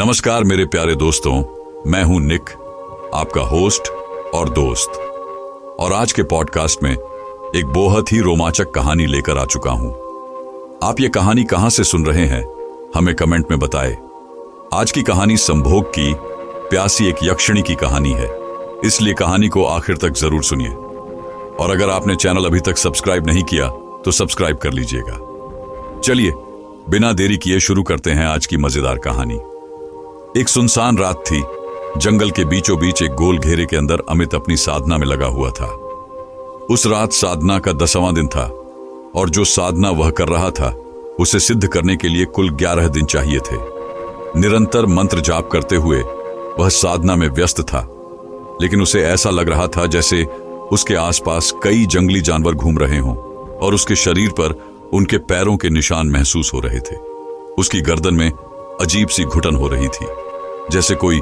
नमस्कार मेरे प्यारे दोस्तों, मैं हूं निक, आपका होस्ट और दोस्त। और आज के पॉडकास्ट में एक बहुत ही रोमांचक कहानी लेकर आ चुका हूं। आप ये कहानी कहां से सुन रहे हैं, हमें कमेंट में बताएं। आज की कहानी संभोग की प्यासी एक यक्षिणी की कहानी है, इसलिए कहानी को आखिर तक जरूर सुनिए। और अगर आपने चैनल अभी तक सब्सक्राइब नहीं किया तो सब्सक्राइब कर लीजिएगा। चलिए बिना देरी किए शुरू करते हैं आज की मजेदार कहानी। एक सुनसान रात थी। जंगल के बीचों बीच एक गोल घेरे के अंदर अमित अपनी साधना में लगा हुआ था। उस रात साधना का 10वां दिन था और जो साधना वह कर रहा था उसे सिद्ध करने के लिए कुल 11 दिन चाहिए थे। निरंतर मंत्र जाप करते हुए वह साधना में व्यस्त था, लेकिन उसे ऐसा लग रहा था जैसे उसके आसपास कई जंगली जानवर घूम रहे हों और उसके शरीर पर उनके पैरों के निशान महसूस हो रहे थे। उसकी गर्दन में अजीब सी घुटन हो रही थी, जैसे कोई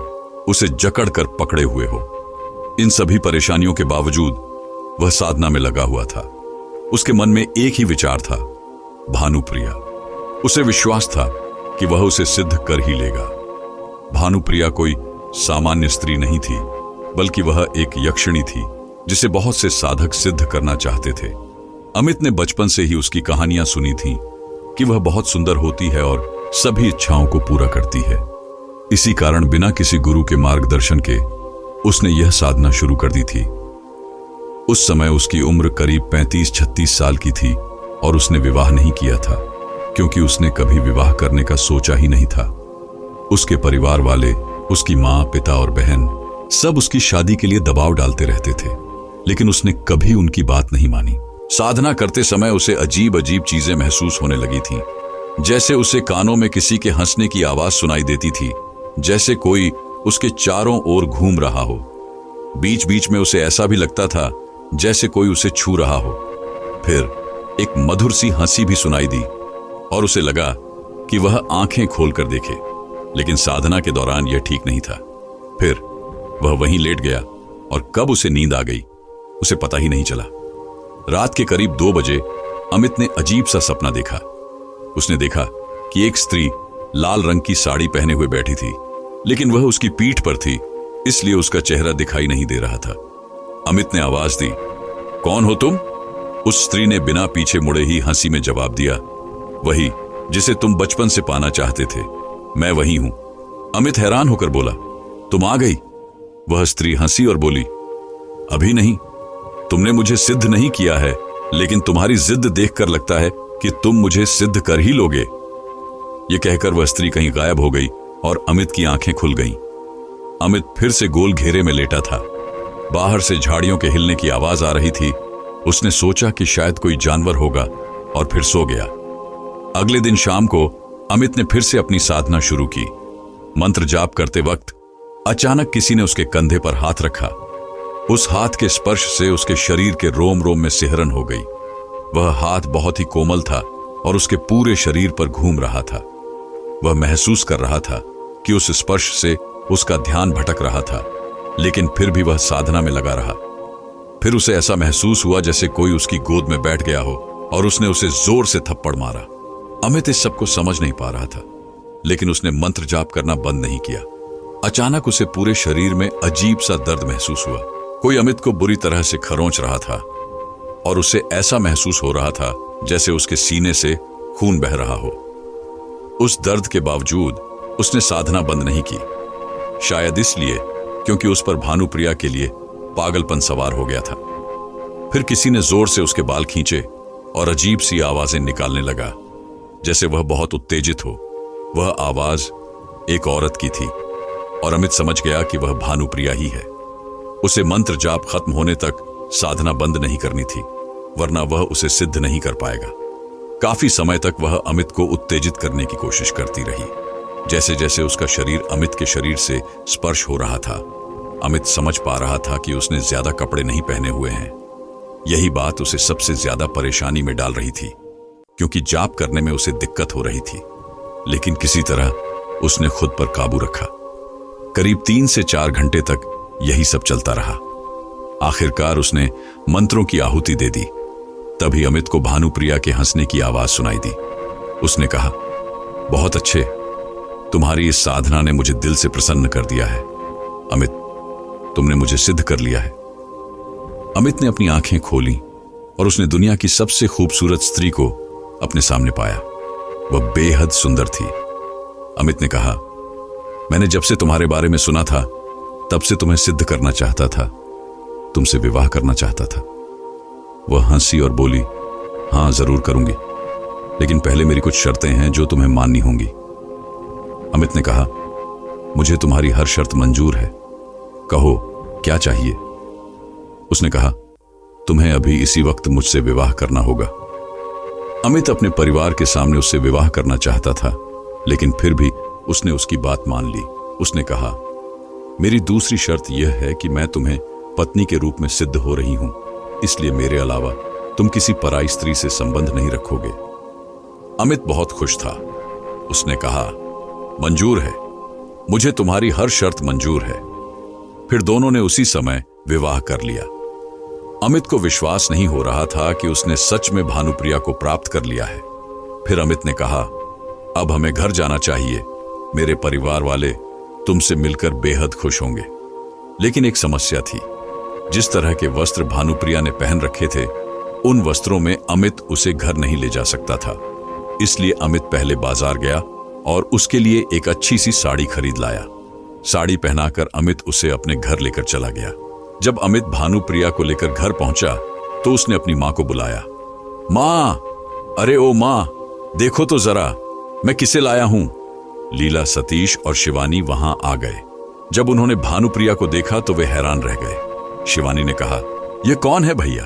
उसे जकड़ कर पकड़े हुए हो। इन सभी परेशानियों के बावजूद वह साधना में लगा हुआ था। उसके मन में एक ही विचार था, भानुप्रिया। उसे विश्वास था कि वह उसे सिद्ध कर ही लेगा। भानुप्रिया कोई सामान्य स्त्री नहीं थी, बल्कि वह एक यक्षिणी थी जिसे बहुत से साधक सिद्ध करना चाहते थे। अमित ने बचपन से ही उसकी कहानियां सुनी थीं कि वह बहुत सुंदर होती है और सभी इच्छाओं को पूरा करती है। इसी कारण बिना किसी गुरु के मार्गदर्शन के उसने यह साधना शुरू कर दी थी। उस समय उसकी उम्र करीब 35-36 साल की थी और उसने विवाह नहीं किया था, क्योंकि उसने कभी विवाह करने का सोचा ही नहीं था। उसके परिवार वाले, उसकी माँ, पिता और बहन सब उसकी शादी के लिए दबाव डालते रहते थे, लेकिन उसने कभी उनकी बात नहीं मानी। साधना करते समय उसे अजीब अजीब चीजें महसूस होने लगी थीं। जैसे उसे कानों में किसी के हंसने की आवाज सुनाई देती थी, जैसे कोई उसके चारों ओर घूम रहा हो। बीच बीच में उसे ऐसा भी लगता था जैसे कोई उसे छू रहा हो। फिर एक मधुर सी हंसी भी सुनाई दी और उसे लगा कि वह आंखें खोलकर देखे, लेकिन साधना के दौरान यह ठीक नहीं था। फिर वह वहीं लेट गया और कब उसे नींद आ गई उसे पता ही नहीं चला। रात के करीब 2 बजे अमित ने अजीब सा सपना देखा। उसने देखा कि एक स्त्री लाल रंग की साड़ी पहने हुए बैठी थी, लेकिन वह उसकी पीठ पर थी, इसलिए उसका चेहरा दिखाई नहीं दे रहा था। अमित ने आवाज दी, कौन हो तुम? उस स्त्री ने बिना पीछे मुड़े ही हंसी में जवाब दिया, वही जिसे तुम बचपन से पाना चाहते थे, मैं वही हूं। अमित हैरान होकर बोला, तुम आ गई? वह स्त्री हंसी और बोली, अभी नहीं, तुमने मुझे सिद्ध नहीं किया है, लेकिन तुम्हारी जिद देखकर लगता है कि तुम मुझे सिद्ध कर ही लोगे। यह कहकर वह स्त्री कहीं गायब हो गई और अमित की आंखें खुल गईं। अमित फिर से गोल घेरे में लेटा था। बाहर से झाड़ियों के हिलने की आवाज आ रही थी। उसने सोचा कि शायद कोई जानवर होगा और फिर सो गया। अगले दिन शाम को अमित ने फिर से अपनी साधना शुरू की। मंत्र जाप करते वक्त अचानक किसी ने उसके कंधे पर हाथ रखा। उस हाथ के स्पर्श से उसके शरीर के रोम रोम में सिहरन हो गई। वह हाथ बहुत ही कोमल था और उसके पूरे शरीर पर घूम रहा था। वह महसूस कर रहा था कि उस स्पर्श से उसका ध्यान भटक रहा था, लेकिन फिर भी वह साधना में लगा रहा। फिर उसे ऐसा महसूस हुआ जैसे कोई उसकी गोद में बैठ गया हो और उसने उसे जोर से थप्पड़ मारा। अमित इस सबको समझ नहीं पा रहा था, लेकिन उसने मंत्र जाप करना बंद नहीं किया। अचानक उसे पूरे शरीर में अजीब सा दर्द महसूस हुआ। कोई अमित को बुरी तरह से खरोंच रहा था और उसे ऐसा महसूस हो रहा था जैसे उसके सीने से खून बह रहा हो। उस दर्द के बावजूद उसने साधना बंद नहीं की, शायद इसलिए क्योंकि उस पर भानुप्रिया के लिए पागलपन सवार हो गया था। फिर किसी ने जोर से उसके बाल खींचे और अजीब सी आवाजें निकालने लगा, जैसे वह बहुत उत्तेजित हो। वह आवाज एक औरत की थी और अमित समझ गया कि वह भानुप्रिया ही है। उसे मंत्र जाप खत्म होने तक साधना बंद नहीं करनी थी, वरना वह उसे सिद्ध नहीं कर पाएगा। काफी समय तक वह अमित को उत्तेजित करने की कोशिश करती रही। जैसे जैसे उसका शरीर अमित के शरीर से स्पर्श हो रहा था, अमित समझ पा रहा था कि उसने ज्यादा कपड़े नहीं पहने हुए हैं। यही बात उसे सबसे ज्यादा परेशानी में डाल रही थी, क्योंकि जाप करने में उसे दिक्कत हो रही थी। लेकिन किसी तरह उसने खुद पर काबू रखा। करीब 3 से 4 घंटे तक यही सब चलता रहा। आखिरकार उसने मंत्रों की आहुति दे दी। तभी अमित को भानुप्रिया के हंसने की आवाज सुनाई दी। उसने कहा, बहुत अच्छे, तुम्हारी इस साधना ने मुझे दिल से प्रसन्न कर दिया है। अमित, तुमने मुझे सिद्ध कर लिया है। अमित ने अपनी आंखें खोली और उसने दुनिया की सबसे खूबसूरत स्त्री को अपने सामने पाया। वह बेहद सुंदर थी। अमित ने कहा, मैंने जब से तुम्हारे बारे में सुना था तब से तुम्हें सिद्ध करना चाहता था, तुमसे विवाह करना चाहता था। वह हंसी और बोली, हां जरूर करूंगी, लेकिन पहले मेरी कुछ शर्तें हैं जो तुम्हें माननी होंगी। अमित ने कहा, मुझे तुम्हारी हर शर्त मंजूर है, कहो क्या चाहिए। उसने कहा, तुम्हें अभी इसी वक्त मुझसे विवाह करना होगा। अमित अपने परिवार के सामने उससे विवाह करना चाहता था, लेकिन फिर भी उसने उसकी बात मान ली। उसने कहा, मेरी दूसरी शर्त यह है कि मैं तुम्हें पत्नी के रूप में सिद्ध हो रही हूं, इसलिए मेरे अलावा तुम किसी पराई स्त्री से संबंध नहीं रखोगे। अमित बहुत खुश था। उसने कहा, मंजूर है, मुझे तुम्हारी हर शर्त मंजूर है। फिर दोनों ने उसी समय विवाह कर लिया। अमित को विश्वास नहीं हो रहा था कि उसने सच में भानुप्रिया को प्राप्त कर लिया है। फिर अमित ने कहा, अब हमें घर जाना चाहिए, मेरे परिवार वाले तुमसे मिलकर बेहद खुश होंगे। लेकिन एक समस्या थी। जिस तरह के वस्त्र भानुप्रिया ने पहन रखे थे, उन वस्त्रों में अमित उसे घर नहीं ले जा सकता था। इसलिए अमित पहले बाजार गया और उसके लिए एक अच्छी सी साड़ी खरीद लाया। साड़ी पहनाकर अमित उसे अपने घर लेकर चला गया। जब अमित भानुप्रिया को लेकर घर पहुंचा तो उसने अपनी मां को बुलाया। मां, अरे ओ मां, देखो तो जरा मैं किसे लाया हूं। लीला, सतीश और शिवानी वहां आ गए। जब उन्होंने भानुप्रिया को देखा तो वे हैरान रह गए। शिवानी ने कहा, यह कौन है भैया?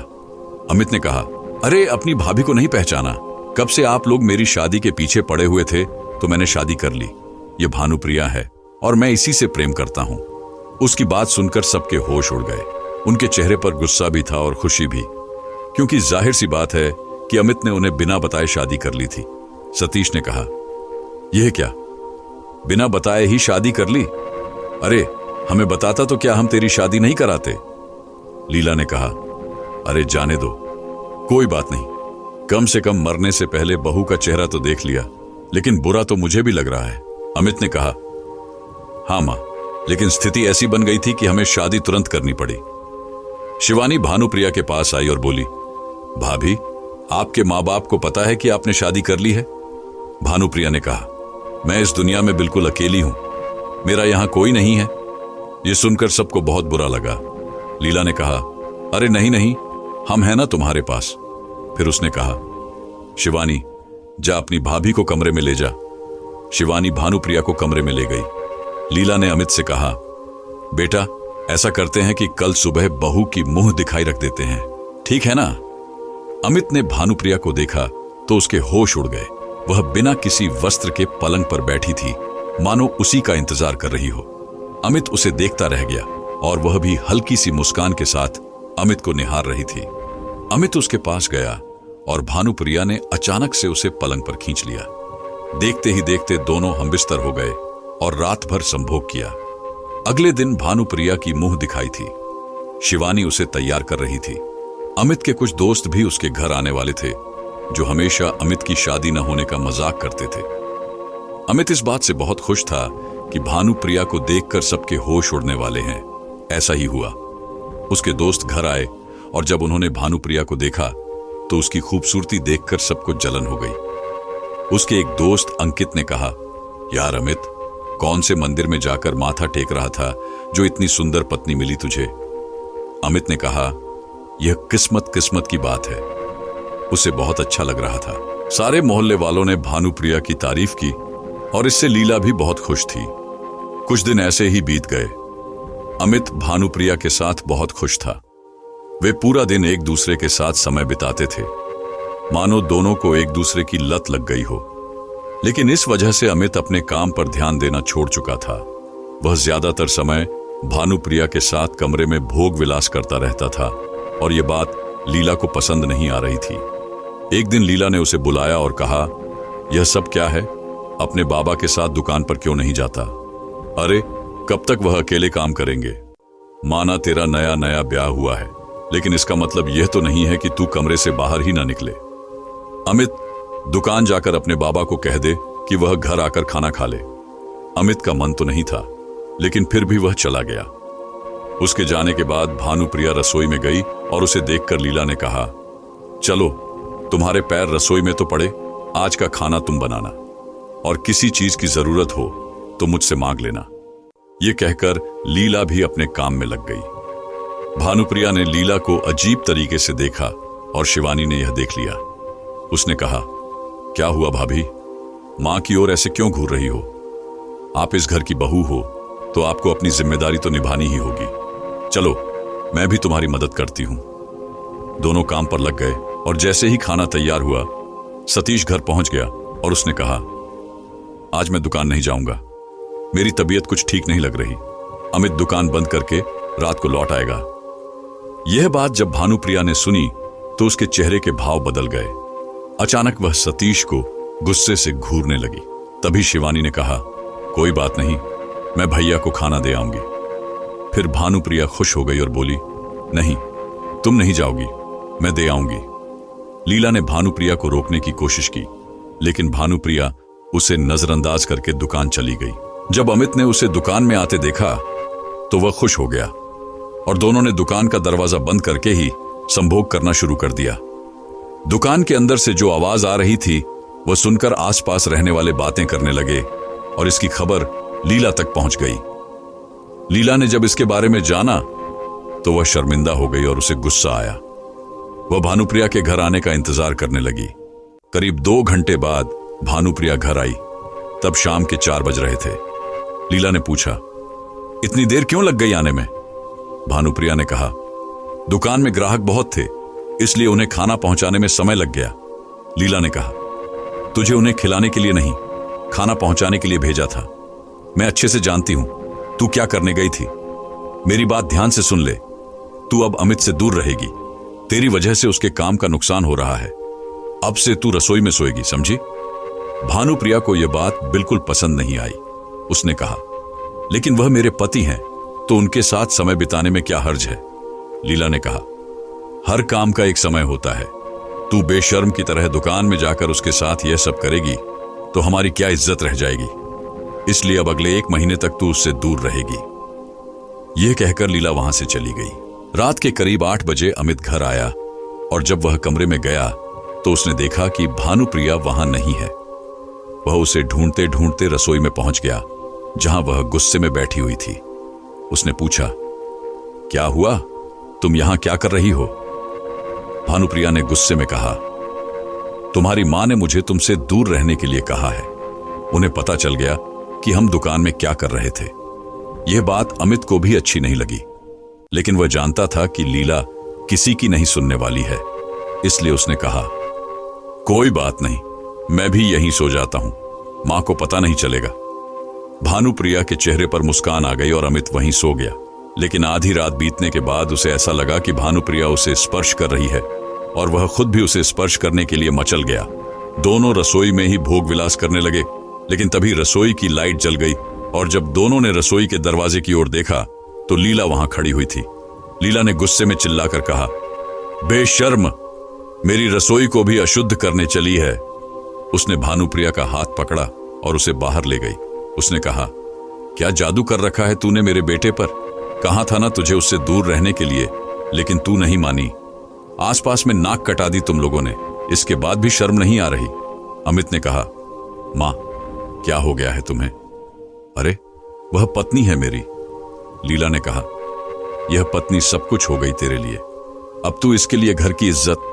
अमित ने कहा, अरे अपनी भाभी को नहीं पहचाना? कब से आप लोग मेरी शादी के पीछे पड़े हुए थे तो मैंने शादी कर ली। यह भानुप्रिया है और मैं इसी से प्रेम करता हूं। उसकी बात सुनकर सबके होश उड़ गए। उनके चेहरे पर गुस्सा भी था और खुशी भी, क्योंकि जाहिर सी बात है कि अमित ने उन्हें बिना बताए शादी कर ली थी। सतीश ने कहा, यह क्या, बिना बताए ही शादी कर ली? अरे हमें बताता तो क्या हम तेरी शादी नहीं कराते। लीला ने कहा, अरे जाने दो, कोई बात नहीं, कम से कम मरने से पहले बहू का चेहरा तो देख लिया, लेकिन बुरा तो मुझे भी लग रहा है। अमित ने कहा, हां मां, लेकिन स्थिति ऐसी बन गई थी कि हमें शादी तुरंत करनी पड़ी। शिवानी भानुप्रिया के पास आई और बोली, भाभी, आपके माँ बाप को पता है कि आपने शादी कर ली है? भानुप्रिया ने कहा, मैं इस दुनिया में बिल्कुल अकेली हूं, मेरा यहां कोई नहीं है। यह सुनकर सबको बहुत बुरा लगा। लीला ने कहा, अरे नहीं नहीं, हम हैं ना तुम्हारे पास। फिर उसने कहा, शिवानी जा अपनी भाभी को कमरे में ले जा। शिवानी भानुप्रिया को कमरे में ले गई। लीला ने अमित से कहा, बेटा ऐसा करते हैं कि कल सुबह बहू की मुंह दिखाई रख देते हैं, ठीक है ना? अमित ने भानुप्रिया को देखा तो उसके होश उड़ गए। वह बिना किसी वस्त्र के पलंग पर बैठी थी, मानो उसी का इंतजार कर रही हो। अमित उसे देखता रह गया और वह भी हल्की सी मुस्कान के साथ अमित को निहार रही थी। अमित उसके पास गया और भानुप्रिया ने अचानक से उसे पलंग पर खींच लिया। देखते ही देखते दोनों हमबिस्तर हो गए और रात भर संभोग किया। अगले दिन भानुप्रिया की मुंह दिखाई थी। शिवानी उसे तैयार कर रही थी। अमित के कुछ दोस्त भी उसके घर आने वाले थे, जो हमेशा अमित की शादी न होने का मजाक करते थे। अमित इस बात से बहुत खुश था कि भानुप्रिया को देखकर सबके होश उड़ने वाले हैं। ऐसा ही हुआ। उसके दोस्त घर आए और जब उन्होंने भानुप्रिया को देखा तो उसकी खूबसूरती देखकर सबको जलन हो गई। उसके एक दोस्त अंकित ने कहा, यार अमित, कौन से मंदिर में जाकर माथा टेक रहा था जो इतनी सुंदर पत्नी मिली तुझे? अमित ने कहा, यह किस्मत किस्मत की बात है। उसे बहुत अच्छा लग रहा था। सारे मोहल्ले वालों ने भानुप्रिया की तारीफ की और इससे लीला भी बहुत खुश थी। कुछ दिन ऐसे ही बीत गए। अमित भानुप्रिया के साथ बहुत खुश था। वे पूरा दिन एक दूसरे के साथ समय बिताते थे, मानो दोनों को एक दूसरे की लत लग गई हो। लेकिन इस वजह से अमित अपने काम पर ध्यान देना छोड़ चुका था। वह ज्यादातर समय भानुप्रिया के साथ कमरे में भोग विलास करता रहता था और यह बात लीला को पसंद नहीं आ रही थी। एक दिन लीला ने उसे बुलाया और कहा, यह सब क्या है? अपने बाबा के साथ दुकान पर क्यों नहीं जाता? अरे कब तक वह अकेले काम करेंगे? माना तेरा नया नया ब्याह हुआ है, लेकिन इसका मतलब यह तो नहीं है कि तू कमरे से बाहर ही ना निकले। अमित, दुकान जाकर अपने बाबा को कह दे कि वह घर आकर खाना खा ले। अमित का मन तो नहीं था, लेकिन फिर भी वह चला गया। उसके जाने के बाद भानुप्रिया रसोई में गई और उसे देखकर लीला ने कहा, चलो तुम्हारे पैर रसोई में तो पड़े, आज का खाना तुम बनाना, और किसी चीज की जरूरत हो तो मुझसे मांग लेना। यह कहकर लीला भी अपने काम में लग गई। भानुप्रिया ने लीला को अजीब तरीके से देखा और शिवानी ने यह देख लिया। उसने कहा, क्या हुआ भाभी, मां की ओर ऐसे क्यों घूर रही हो? आप इस घर की बहू हो तो आपको अपनी जिम्मेदारी तो निभानी ही होगी। चलो मैं भी तुम्हारी मदद करती हूं। दोनों काम पर लग गए और जैसे ही खाना तैयार हुआ, सतीश घर पहुंच गया और उसने कहा, आज मैं दुकान नहीं जाऊंगा, मेरी तबीयत कुछ ठीक नहीं लग रही। अमित दुकान बंद करके रात को लौट आएगा। यह बात जब भानुप्रिया ने सुनी तो उसके चेहरे के भाव बदल गए। अचानक वह सतीश को गुस्से से घूरने लगी। तभी शिवानी ने कहा, कोई बात नहीं, मैं भैया को खाना दे आऊंगी। फिर भानुप्रिया खुश हो गई और बोली, नहीं तुम नहीं जाओगी, मैं दे आऊंगी। लीला ने भानुप्रिया को रोकने की कोशिश की, लेकिन भानुप्रिया उसे नजरअंदाज करके दुकान चली गई। जब अमित ने उसे दुकान में आते देखा तो वह खुश हो गया और दोनों ने दुकान का दरवाजा बंद करके ही संभोग करना शुरू कर दिया। दुकान के अंदर से जो आवाज आ रही थी वह सुनकर आसपास रहने वाले बातें करने लगे और इसकी खबर लीला तक पहुंच गई। लीला ने जब इसके बारे में जाना तो वह शर्मिंदा हो गई और उसे गुस्सा आया। वह भानुप्रिया के घर आने का इंतजार करने लगी। करीब 2 घंटे बाद भानुप्रिया घर आई। तब शाम के 4 बज रहे थे। लीला ने पूछा, इतनी देर क्यों लग गई आने में? भानुप्रिया ने कहा, दुकान में ग्राहक बहुत थे, इसलिए उन्हें खाना पहुंचाने में समय लग गया। लीला ने कहा, तुझे उन्हें खिलाने के लिए नहीं, खाना पहुंचाने के लिए भेजा था। मैं अच्छे से जानती हूं तू क्या करने गई थी। मेरी बात ध्यान से सुन ले, तू अब अमित से दूर रहेगी। तेरी वजह से उसके काम का नुकसान हो रहा है। अब से तू रसोई में सोएगी, समझी? भानुप्रिया को यह बात बिल्कुल पसंद नहीं आई। उसने कहा, लेकिन वह मेरे पति हैं, तो उनके साथ समय बिताने में क्या हर्ज है? लीला ने कहा, हर काम का एक समय होता है। तू बेशर्म की तरह दुकान में जाकर उसके साथ यह सब करेगी तो हमारी क्या इज्जत रह जाएगी। इसलिए अब अगले 1 महीने तक तू उससे दूर रहेगी। यह कहकर लीला वहां से चली गई। रात के करीब 8 बजे अमित घर आया और जब वह कमरे में गया तो उसने देखा कि भानुप्रिया वहां नहीं है। वह उसे ढूंढते ढूंढते रसोई में पहुंच गया, जहां वह गुस्से में बैठी हुई थी। उसने पूछा, क्या हुआ, तुम यहां क्या कर रही हो? भानुप्रिया ने गुस्से में कहा, तुम्हारी मां ने मुझे तुमसे दूर रहने के लिए कहा है। उन्हें पता चल गया कि हम दुकान में क्या कर रहे थे। यह बात अमित को भी अच्छी नहीं लगी, लेकिन वह जानता था कि लीला किसी की नहीं सुनने वाली है, इसलिए उसने कहा, कोई बात नहीं, मैं भी यहीं सो जाता हूं, मां को पता नहीं चलेगा। भानुप्रिया के चेहरे पर मुस्कान आ गई और अमित वहीं सो गया। लेकिन आधी रात बीतने के बाद उसे ऐसा लगा कि भानुप्रिया उसे स्पर्श कर रही है और वह खुद भी उसे स्पर्श करने के लिए मचल गया। दोनों रसोई में ही भोग विलास करने लगे, लेकिन तभी रसोई की लाइट जल गई और जब दोनों ने रसोई के दरवाजे की ओर देखा तो लीला वहां खड़ी हुई थी। लीला ने गुस्से में चिल्लाकर कहा, बेशर्म, मेरी रसोई को भी अशुद्ध करने चली है। उसने भानुप्रिया का हाथ पकड़ा और उसे बाहर ले गई। उसने कहा, क्या जादू कर रखा है तूने मेरे बेटे पर? कहा था ना तुझे उससे दूर रहने के लिए, लेकिन तू नहीं मानी। आसपास में नाक कटा दी तुम लोगों ने, इसके बाद भी शर्म नहीं आ रही? अमित ने कहा, मां क्या हो गया है तुम्हें? अरे वह पत्नी है मेरी। लीला ने कहा, यह पत्नी सब कुछ हो गई तेरे लिए। अब तू इसके लिए घर की इज्जत,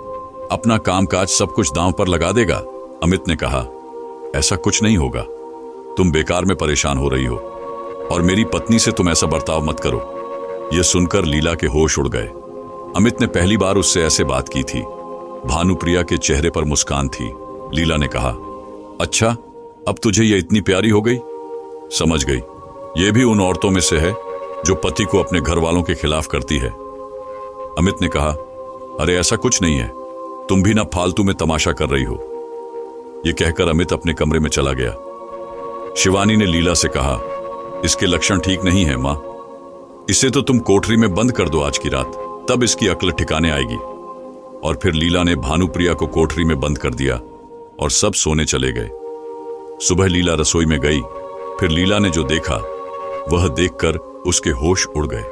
अपना कामकाज सब कुछ दांव पर लगा देगा? अमित ने कहा, ऐसा कुछ नहीं होगा, तुम बेकार में परेशान हो रही हो और मेरी पत्नी से तुम ऐसा बर्ताव मत करो। यह सुनकर लीला के होश उड़ गए। अमित ने पहली बार उससे ऐसे बात की थी। भानुप्रिया के चेहरे पर मुस्कान थी। लीला ने कहा, अच्छा अब तुझे यह इतनी प्यारी हो गई? समझ गई, यह भी उन औरतों में से है जो पति को अपने घर वालों के खिलाफ करती है। अमित ने कहा, अरे ऐसा कुछ नहीं है, तुम भी ना फालतू में तमाशा कर रही हो। यह कहकर अमित अपने कमरे में चला गया। शिवानी ने लीला से कहा, इसके लक्षण ठीक नहीं है मां, इसे तो तुम कोठरी में बंद कर दो आज की रात, तब इसकी अक्ल ठिकाने आएगी। और फिर लीला ने भानुप्रिया को कोठरी में बंद कर दिया और सब सोने चले गए। सुबह लीला रसोई में गई फिर लीला ने जो देखा वह देखकर उसके होश उड़ गए।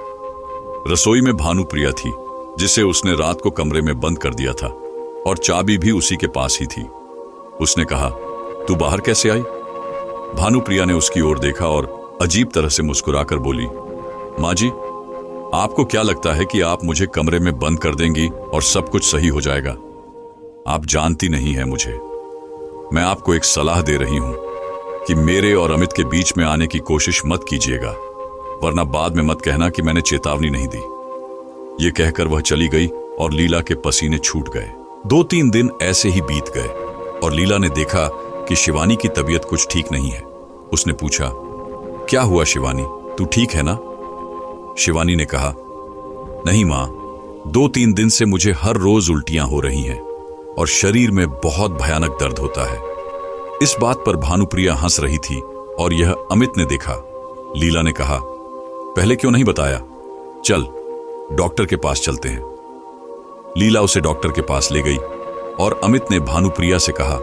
रसोई में भानुप्रिया थी, जिसे उसने रात को कमरे में बंद कर दिया था और चाबी भी उसी के पास ही थी। उसने कहा, तू बाहर कैसे आई? भानुप्रिया ने उसकी ओर देखा और अजीब तरह से मुस्कुराकर बोली, माँ जी, आपको क्या लगता है कि आप मुझे कमरे में बंद कर देंगी और सब कुछ सही हो जाएगा? आप जानती नहीं है मुझे। मैं आपको एक सलाह दे रही हूं कि मेरे और अमित के बीच में आने की कोशिश मत कीजिएगा, वरना बाद में मत कहना कि मैंने चेतावनी नहीं दी। ये कहकर वह चली गई और लीला के पसीने छूट गए। 2-3 दिन ऐसे ही बीत गए और लीला ने देखा कि शिवानी की तबीयत कुछ ठीक नहीं है। उसने पूछा, क्या हुआ शिवानी, तू ठीक है ना? शिवानी ने कहा, नहीं मां, 2-3 दिन से मुझे हर रोज उल्टियां हो रही हैं और शरीर में बहुत भयानक दर्द होता है। इस बात पर भानुप्रिया हंस रही थी और यह अमित ने देखा। लीला ने कहा, पहले क्यों नहीं बताया? चल डॉक्टर के पास चलते हैं। लीला उसे डॉक्टर के पास ले गई और अमित ने भानुप्रिया से कहा,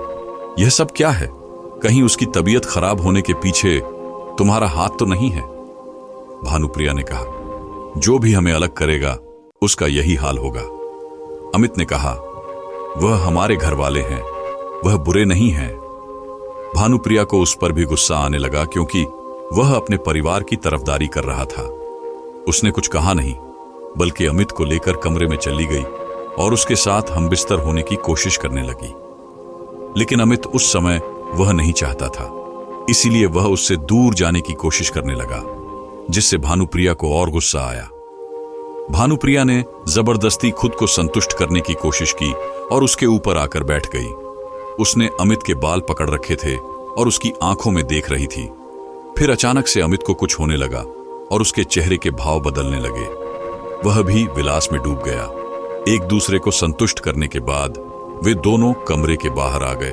यह सब क्या है? कहीं उसकी तबीयत खराब होने के पीछे तुम्हारा हाथ तो नहीं है? भानुप्रिया ने कहा, जो भी हमें अलग करेगा उसका यही हाल होगा। अमित ने कहा, वह हमारे घर वाले हैं, वह बुरे नहीं हैं। भानुप्रिया को उस पर भी गुस्सा आने लगा क्योंकि वह अपने परिवार की तरफदारी कर रहा था। उसने कुछ कहा नहीं, बल्कि अमित को लेकर कमरे में चली गई और उसके साथ हमबिस्तर होने की कोशिश करने लगी। लेकिन अमित उस समय वह नहीं चाहता था, इसीलिए वह उससे दूर जाने की कोशिश करने लगा, जिससे भानुप्रिया को और गुस्सा आया। भानुप्रिया ने जबरदस्ती खुद को संतुष्ट करने की कोशिश की और उसके ऊपर आकर बैठ गई। उसने अमित के बाल पकड़ रखे थे और उसकी आंखों में देख रही थी। फिर अचानक से अमित को कुछ होने लगा और उसके चेहरे के भाव बदलने लगे। वह भी विलास में डूब गया। एक दूसरे को संतुष्ट करने के बाद वे दोनों कमरे के बाहर आ गए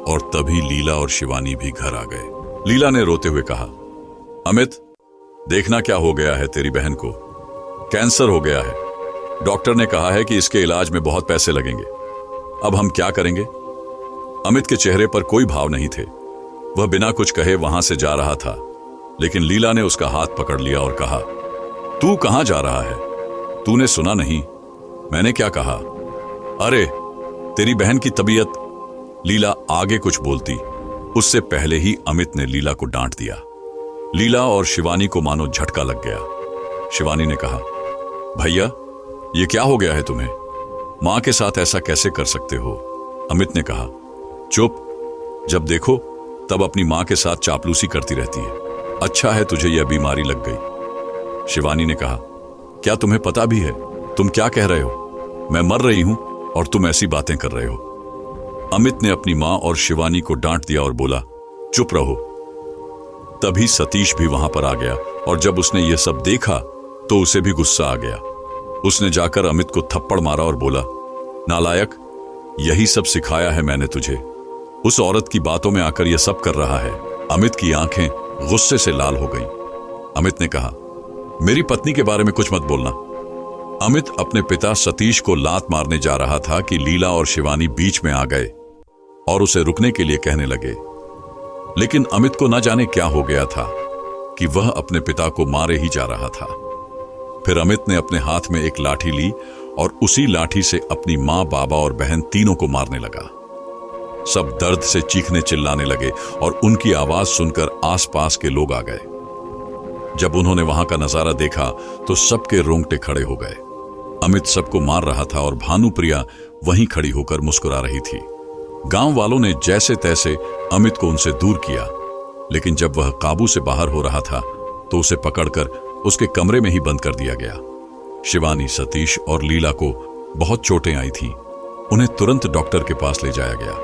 और तभी लीला और शिवानी भी घर आ गए। लीला ने रोते हुए कहा, अमित, देखना क्या हो गया है तेरी बहन को। कैंसर हो गया है। डॉक्टर ने कहा है कि इसके इलाज में बहुत पैसे लगेंगे। अब हम क्या करेंगे? अमित के चेहरे पर कोई भाव नहीं थे। वह बिना कुछ कहे वहां से जा रहा था, लेकिन लीला ने उसका हाथ पकड़ लिया और कहा, तू कहां जा रहा है? तूने सुना नहीं? मैंने क्या कहा? अरे, तेरी बहन की तबीयत। लीला आगे कुछ बोलती, उससे पहले ही अमित ने लीला को डांट दिया। लीला और शिवानी को मानो झटका लग गया। शिवानी ने कहा, भैया, ये क्या हो गया है तुम्हें? मां के साथ ऐसा कैसे कर सकते हो? अमित ने कहा, चुप, जब देखो तब अपनी मां के साथ चापलूसी करती रहती है। अच्छा है तुझे यह बीमारी लग गई। शिवानी ने कहा, क्या तुम्हें पता भी है तुम क्या कह रहे हो? मैं मर रही हूं और तुम ऐसी बातें कर रहे हो। अमित ने अपनी मां और शिवानी को डांट दिया और बोला, चुप रहो। तभी सतीश भी वहां पर आ गया और जब उसने यह सब देखा तो उसे भी गुस्सा आ गया। उसने जाकर अमित को थप्पड़ मारा और बोला, नालायक, यही सब सिखाया है मैंने तुझे। उस औरत की बातों में आकर यह सब कर रहा है। अमित की आंखें गुस्से से लाल हो गईं। अमित ने कहा, मेरी पत्नी के बारे में कुछ मत बोलना। अमित अपने पिता सतीश को लात मारने जा रहा था कि लीला और शिवानी बीच में आ गए और उसे रुकने के लिए कहने लगे। लेकिन अमित को न जाने क्या हो गया था कि वह अपने पिता को मारे ही जा रहा था। फिर अमित ने अपने हाथ में एक लाठी ली और उसी लाठी से अपनी मां, बाबा और बहन तीनों को मारने लगा। सब दर्द से चीखने चिल्लाने लगे और उनकी आवाज सुनकर आसपास के लोग आ गए। जब उन्होंने वहां का नजारा देखा तो सबके रोंगटे खड़े हो गए। अमित सबको मार रहा था और भानुप्रिया वहीं खड़ी होकर मुस्कुरा रही थी। गांव वालों ने जैसे तैसे अमित को उनसे दूर किया, लेकिन जब वह काबू से बाहर हो रहा था तो उसे पकड़कर उसके कमरे में ही बंद कर दिया गया। शिवानी, सतीश और लीला को बहुत चोटें आई थीं। उन्हें तुरंत डॉक्टर के पास ले जाया गया।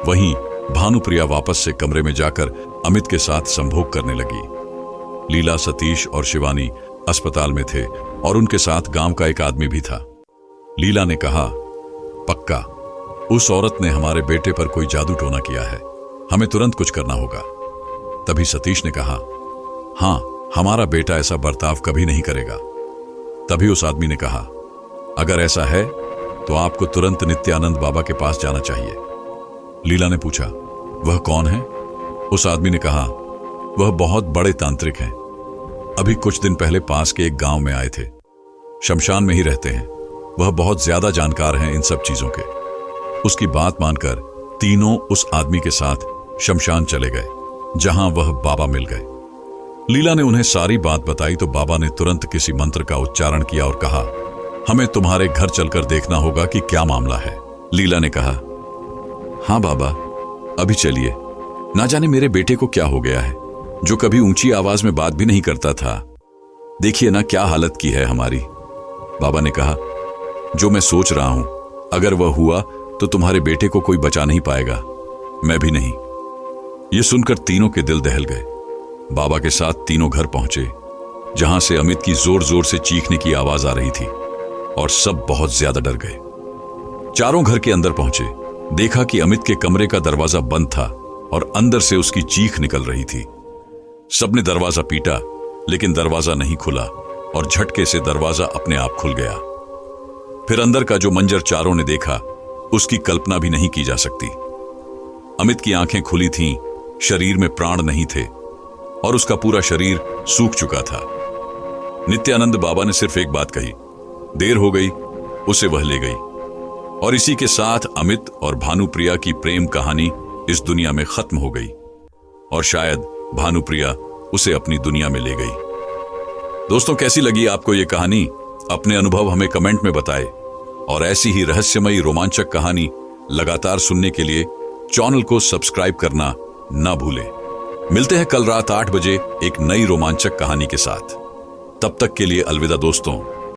वहीं भानुप्रिया वापस से कमरे में जाकर अमित के साथ संभोग करने लगी। लीला, सतीश और शिवानी अस्पताल में थे और उनके साथ गांव का एक आदमी भी था। लीला ने कहा, पक्का उस औरत ने हमारे बेटे पर कोई जादू टोना किया है, हमें तुरंत कुछ करना होगा। तभी सतीश ने कहा, हां, हमारा बेटा ऐसा बर्ताव कभी नहीं करेगा। तभी उस आदमी ने कहा, अगर ऐसा है तो आपको तुरंत नित्यानंद बाबा के पास जाना चाहिए। लीला ने पूछा, वह कौन है? उस आदमी ने कहा, वह बहुत बड़े तांत्रिक हैं। अभी कुछ दिन पहले पास के एक गांव में आए थे। शमशान में ही रहते हैं। वह बहुत ज्यादा जानकार हैं इन सब चीजों के। उसकी बात मानकर तीनों उस आदमी के साथ शमशान चले गए, जहां वह बाबा मिल गए। लीला ने उन्हें सारी बात बताई तो बाबा ने तुरंत किसी मंत्र का उच्चारण किया और कहा, हमें तुम्हारे घर चलकर देखना होगा कि क्या मामला है। लीला ने कहा, हाँ बाबा, अभी चलिए। ना जाने मेरे बेटे को क्या हो गया है, जो कभी ऊंची आवाज में बात भी नहीं करता था। देखिए ना क्या हालत की है हमारी। बाबा ने कहा, जो मैं सोच रहा हूं, अगर वह हुआ तो तुम्हारे बेटे को कोई बचा नहीं पाएगा, मैं भी नहीं। यह सुनकर तीनों के दिल दहल गए। बाबा के साथ तीनों घर पहुंचे, जहां से अमित की जोर जोर से चीखने की आवाज आ रही थी और सब बहुत ज्यादा डर गए। चारों घर के अंदर पहुंचे, देखा कि अमित के कमरे का दरवाजा बंद था और अंदर से उसकी चीख निकल रही थी। सबने दरवाजा पीटा, लेकिन दरवाजा नहीं खुला और झटके से दरवाजा अपने आप खुल गया। फिर अंदर का जो मंजर चारों ने देखा, उसकी कल्पना भी नहीं की जा सकती। अमित की आंखें खुली थीं, शरीर में प्राण नहीं थे और उसका पूरा शरीर सूख चुका था। नित्यानंद बाबा ने सिर्फ एक बात कही, देर हो गई, उसे वह ले गई। और इसी के साथ अमित और भानुप्रिया की प्रेम कहानी इस दुनिया में खत्म हो गई और शायद भानुप्रिया उसे अपनी दुनिया में ले गई। दोस्तों, कैसी लगी आपको यह कहानी? अपने अनुभव हमें कमेंट में बताएं और ऐसी ही रहस्यमयी रोमांचक कहानी लगातार सुनने के लिए चैनल को सब्सक्राइब करना ना भूलें। मिलते हैं कल रात 8 बजे एक नई रोमांचक कहानी के साथ। तब तक के लिए अलविदा दोस्तों।